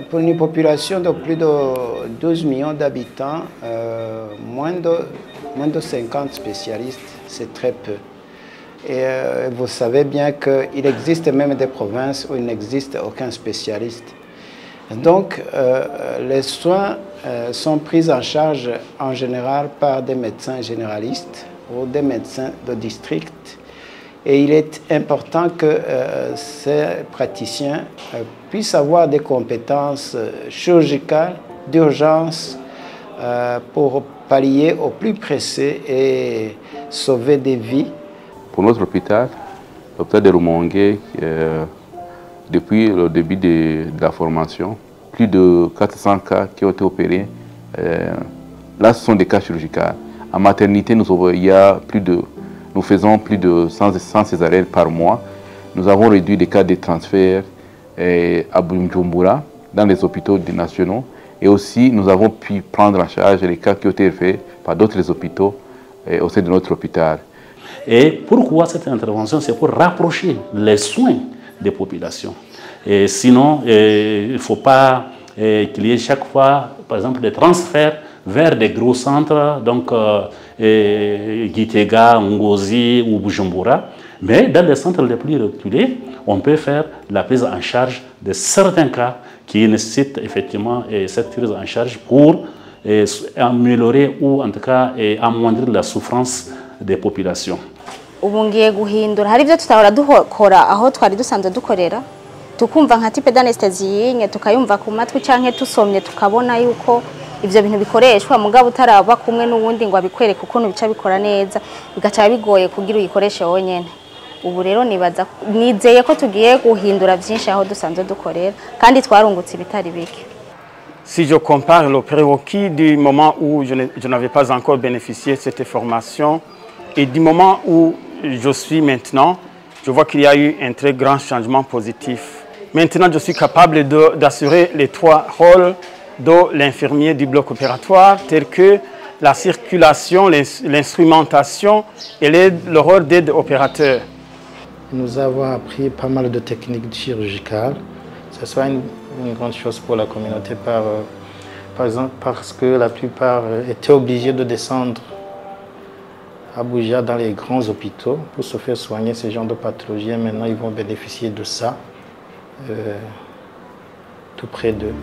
Pour une population de plus de 12 millions d'habitants, moins de 50 spécialistes, c'est très peu. Et vous savez bien qu'il existe même des provinces où il n'existe aucun spécialiste. Donc, les soins sont pris en charge en général par des médecins généralistes ou des médecins de district. Et il est important que ces praticiens puissent avoir des compétences chirurgicales d'urgence pour pallier au plus pressé et sauver des vies. Pour notre hôpital, l'hôpital de Rumongue, depuis le début de la formation, plus de 400 cas qui ont été opérés. Là, ce sont des cas chirurgicaux. En maternité, nous faisons plus de 100 césariennes par mois. Nous avons réduit les cas de transfert à Bujumbura, dans les hôpitaux nationaux. Et aussi, nous avons pu prendre en charge les cas qui ont été faits par d'autres hôpitaux au sein de notre hôpital. Et pourquoi cette intervention? C'est pour rapprocher les soins des populations. Et sinon, il ne faut pas qu'il y ait chaque fois, par exemple, des transferts vers des gros centres, donc Gitega, Ngozi ou Bujumbura. Mais dans les centres les plus reculés, on peut faire la prise en charge de certains cas qui nécessitent effectivement cette prise en charge pour améliorer ou en tout cas amoindrir la souffrance des populations. Ubu ngiye guhindura hari ibyo tutahora dukora aho twari dusanzwe dukorera tukumva nka type d'anesthesie tukayumva ku matwi canke tusomye tukabona yuko ivyo bintu bikoreshwa mugabo utaraba kumwe n'uwundi ngo abikwereke uko bica bikora neza bigaca bigoye kugira uyikoreshe wonyene. Ubu rero nizeye ko tugiye guhindura byinshi aho dusanzwe dukorera kandi twarungutse ibitari bike. Si je compare le prérequis du moment où je n'avais pas encore bénéficié de cette formation et du moment où je suis maintenant, je vois qu'il y a eu un très grand changement positif. Maintenant, je suis capable d'assurer les 3 rôles de l'infirmier du bloc opératoire, tels que la circulation, l'instrumentation et le rôle d'aide opérateur. Nous avons appris pas mal de techniques chirurgicales. Ce soit une grande chose pour la communauté, par exemple parce que la plupart étaient obligés de descendre à Abuja dans les grands hôpitaux pour se faire soigner ce genre de pathologie. Et maintenant, ils vont bénéficier de ça tout près d'eux.